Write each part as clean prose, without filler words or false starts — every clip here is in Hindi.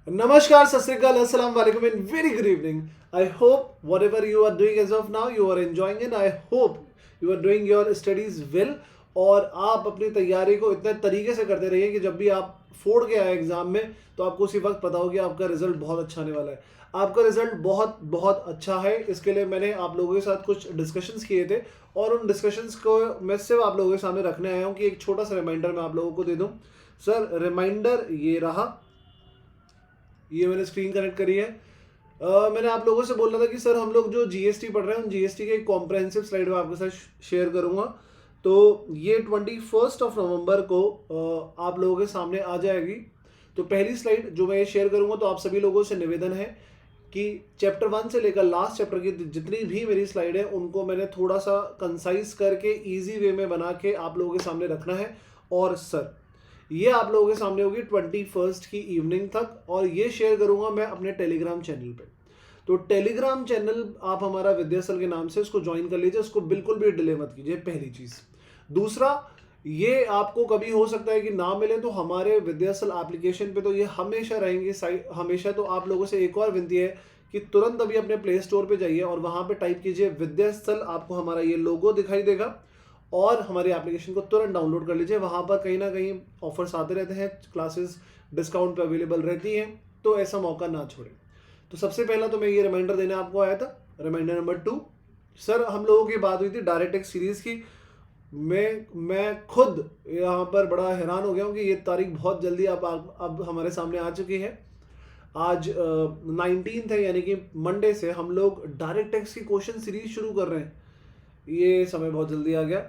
Namaskar, Sat Sri Akal, Assalamu alaikum, and very good evening. I hope whatever you are doing as of now, you are enjoying it. I hope you are doing your studies well. और आप अपनी तैयारी को इतने तरीके से करते रहिए कि जब भी आप फोड़ के आए एग्जाम में तो आपको उसी वक्त पता हो कि आपका रिजल्ट बहुत अच्छा आने वाला है। आपका रिजल्ट बहुत बहुत अच्छा है। इसके लिए मैंने आप लोगों के साथ कुछ डिस्कशंस किए थे और उन डिस्कशंस को मैं सिर्फ आप लोगों के सामने रखने आया हूँ कि एक छोटा सा रिमाइंडर मैं आप लोगों को दे दूँ। सर, रिमाइंडर ये रहा, ये मैंने स्क्रीन कनेक्ट करी है। मैंने आप लोगों से बोला था कि सर हम लोग जो जीएसटी पढ़ रहे हैं उन जीएसटी के एक कॉम्प्रहेंसिव स्लाइड में आपके साथ शेयर करूंगा। तो ये 21 नवंबर को आप लोगों के सामने आ जाएगी। तो पहली स्लाइड जो मैं ये शेयर करूंगा, तो आप सभी लोगों से निवेदन है कि चैप्टर 1 से लेकर लास्ट चैप्टर की जितनी भी मेरी स्लाइड है उनको मैंने थोड़ा सा कंसाइज करके ईजी वे में बना के आप लोगों के सामने रखना है। और सर, ये आप लोगों के सामने होगी 21 की इवनिंग तक, और ये शेयर करूंगा मैं अपने टेलीग्राम चैनल पे। तो टेलीग्राम चैनल आप हमारा विद्यासल के नाम से उसको ज्वाइन कर लीजिए, उसको बिल्कुल भी डिले मत कीजिए, पहली चीज। दूसरा, ये आपको कभी हो सकता है कि ना मिले, तो हमारे विद्यासल एप्लीकेशन पे तो ये हमेशा रहेंगे साइट हमेशा। तो आप लोगों से एक और विनती है कि तुरंत अभी अपने प्ले स्टोर पे जाइए और वहां पे टाइप कीजिए विद्यासल, आपको हमारा ये लोगो दिखाई देगा और हमारी एप्लीकेशन को तुरंत डाउनलोड कर लीजिए। वहाँ पर कहीं ना कहीं ऑफर्स आते रहते हैं, क्लासेस डिस्काउंट पे अवेलेबल रहती हैं, तो ऐसा मौका ना छोड़ें। तो सबसे पहला तो मैं ये रिमाइंडर देने आपको आया था। रिमाइंडर नंबर 2, सर हम लोगों की बात हुई थी डायरेक्ट एक्स सीरीज की। मैं खुद यहाँ पर बड़ा हैरान हो गया हूँ कि ये तारीख बहुत जल्दी अब हमारे सामने आ चुकी है। आज 19 है, यानी कि मंडे से हम लोग डायरेक्ट एक्स की क्वेश्चन सीरीज शुरू कर रहे हैं। ये समय बहुत जल्दी आ गया।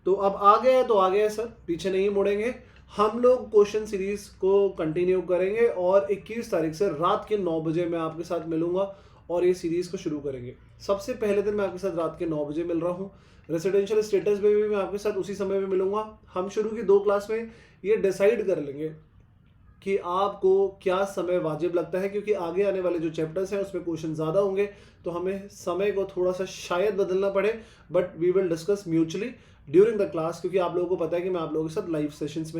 तो अब आ गया है तो आ गया है सर, पीछे नहीं मुड़ेंगे। हम लोग क्वेश्चन सीरीज को कंटिन्यू करेंगे और 21 तारीख से रात के 9 बजे मैं आपके साथ मिलूंगा और ये सीरीज को शुरू करेंगे। सबसे पहले दिन मैं आपके साथ रात के 9 बजे मिल रहा हूँ। रेसिडेंशियल स्टेटस में भी मैं आपके साथ उसी समय में मिलूंगा। हम शुरू की 2 क्लास में ये डिसाइड कर लेंगे कि आपको क्या समय वाजिब लगता है, क्योंकि आगे आने वाले जो चैप्टर्स हैं उसमें क्वेश्चन ज़्यादा होंगे, तो हमें समय को थोड़ा सा शायद बदलना पड़े, but we will discuss mutually during the class, क्योंकि आप लोगों को पता है कि मैं आप लोगों के साथ लाइव सेशंस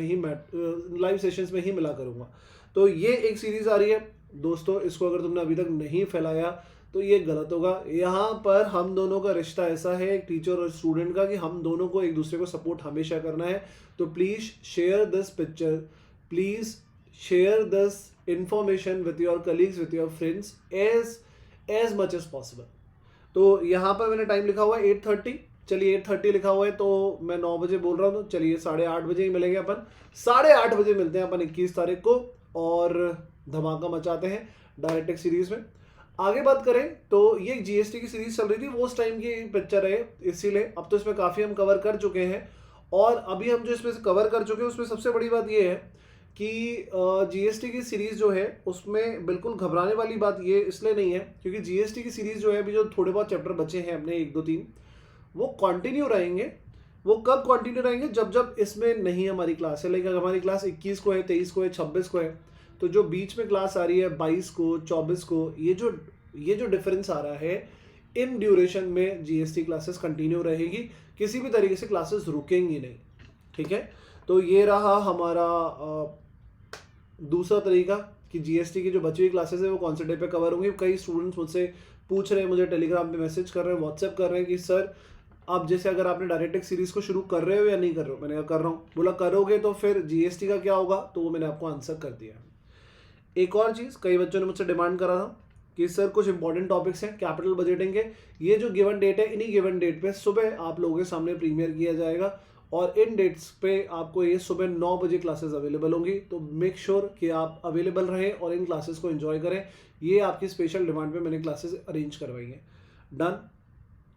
में ही मिला करूँगा। तो ये एक सीरीज़ आ रही है दोस्तों, इसको अगर तुमने अभी तक नहीं फैलाया तो ये गलत होगा। यहाँ पर हम दोनों का रिश्ता ऐसा है एक टीचर और स्टूडेंट का कि हम दोनों को एक दूसरे को सपोर्ट हमेशा करना है। तो please share this picture, please share this information with your colleagues, with your friends as much as possible। तो यहाँ पर मैंने टाइम लिखा हुआ है 8:30। चलिए 8:30 लिखा हुआ है तो मैं 9 बजे बोल रहा हूँ, तो चलिए 8:30 बजे ही मिलेंगे अपन। 8:30 बजे मिलते हैं अपन 21 तारीख को और धमाका मचाते हैं डायरेक्ट एक सीरीज में। आगे बात करें तो ये जीएसटी की सीरीज चल रही थी, वो उस टाइम की पिक्चर है, इसीलिए अब तो इसमें काफ़ी हम कवर कर चुके हैं। और अभी हम जो इसमें से कवर कर चुके हैं उसमें सबसे बड़ी बात ये है कि जीएसटी की सीरीज़ जो है उसमें बिल्कुल घबराने वाली बात ये इसलिए नहीं है, क्योंकि जीएसटी की सीरीज़ जो है अभी जो थोड़े बहुत चैप्टर बचे हैं अपने 1 2 3, वो कंटिन्यू रहेंगे। वो कब कंटिन्यू रहेंगे? जब जब इसमें नहीं हमारी क्लास है, लाइक हमारी क्लास 21 को है, 23 को है, 26 को है, तो जो बीच में क्लास आ रही है 22 को, 24 को, ये जो डिफरेंस आ रहा है इन ड्यूरेशन में जीएसटी क्लासेस कंटिन्यू रहेगी, किसी भी तरीके से क्लासेस रुकेंगी नहीं। ठीक है, तो ये रहा हमारा दूसरा तरीका कि जीएसटी की जो बची हुई क्लासेस है वो कौन से डे पे कवर होंगी। कई स्टूडेंट्स मुझसे पूछ रहे हैं, मुझे टेलीग्राम पे मैसेज कर रहे हैं, व्हाट्सएप कर रहे हैं कि सर अब जैसे अगर आपने डायरेक्ट सीरीज को शुरू कर रहे हो या नहीं कर रहे हो। मैंने कहा कर रहा हूँ। बोला करोगे तो फिर जीएसटी का क्या होगा, तो वो मैंने आपको आंसर कर दिया। एक और चीज़, कई बच्चों ने मुझसे डिमांड करा था कि सर कुछ इंपॉर्टेंट टॉपिक्स हैं कैपिटल बजटिंग के, ये जो गिवन डेट है इन्हीं गिवन डेट पे सुबह आप लोगों के सामने प्रीमियर किया जाएगा और इन डेट्स पे आपको ये सुबह 9 बजे क्लासेस अवेलेबल होंगी। तो मेक श्योर कि आप अवेलेबल रहें और इन क्लासेस को एंजॉय करें। ये आपकी स्पेशल डिमांड पे मैंने क्लासेस अरेंज करवाई हैं। डन।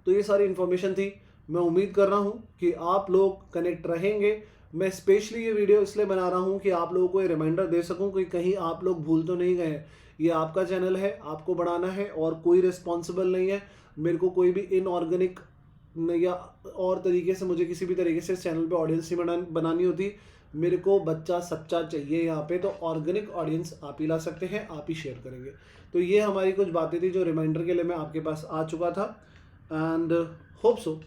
तो ये सारी इन्फॉर्मेशन थी। मैं उम्मीद कर रहा हूँ कि आप लोग कनेक्ट रहेंगे। मैं स्पेशली ये वीडियो इसलिए बना रहा हूँ कि आप लोगों को ये रिमाइंडर दे सकूँ कि कहीं आप लोग भूल तो नहीं गए। ये आपका चैनल है, आपको बढ़ाना है और कोई रिस्पॉन्सिबल नहीं है। मेरे को कोई भी इनऑर्गेनिक या और तरीके से मुझे किसी भी तरीके से इस चैनल पे ऑडियंस नहीं बनानी होती। मेरे को बच्चा सच्चा चाहिए यहाँ पे, तो ऑर्गेनिक ऑडियंस आप ही ला सकते हैं, आप ही शेयर करेंगे। तो ये हमारी कुछ बातें थी जो रिमाइंडर के लिए मैं आपके पास आ चुका था। एंड होप सो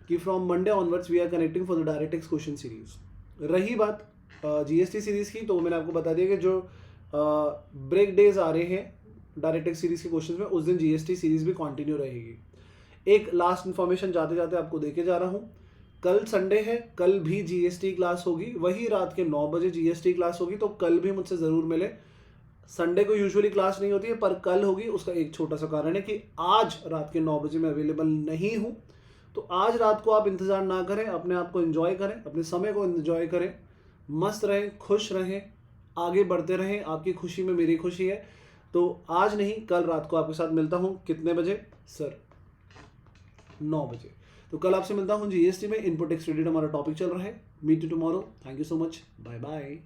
कि from Monday onwards we are connecting for the direct X question series. रही बात जीएसटी सीरीज़ की, तो मैंने आपको बता दिया कि जो ब्रेक डेज आ रहे हैं डायरेक्ट सीरीज के क्वेश्चंस में, उस दिन जीएसटी सीरीज भी कंटिन्यू रहेगी। एक लास्ट इन्फॉर्मेशन जाते जाते आपको देके जा रहा हूँ, कल संडे है, कल भी जीएसटी क्लास होगी, वही रात के 9 बजे जीएसटी क्लास होगी, तो कल भी मुझसे ज़रूर मिले। संडे को यूजुअली क्लास नहीं होती है, पर कल होगी। उसका एक छोटा सा कारण है कि आज रात के 9 बजे मैं अवेलेबल नहीं हूँ, तो आज रात को आप इंतज़ार ना करें, अपने आप को एंजॉय करें, अपने समय को एंजॉय करें, मस्त रहें, खुश रहें, आगे बढ़ते रहें। आपकी खुशी में मेरी खुशी है। तो आज नहीं, कल रात को आपके साथ मिलता हूँ। कितने बजे सर? 9 बजे। तो कल आपसे मिलता हूँ जीएसटी में। इनपुट एक्सट्रेडेड हमारा टॉपिक चल रहा है। Meet you tomorrow. Thank you so much. Bye bye.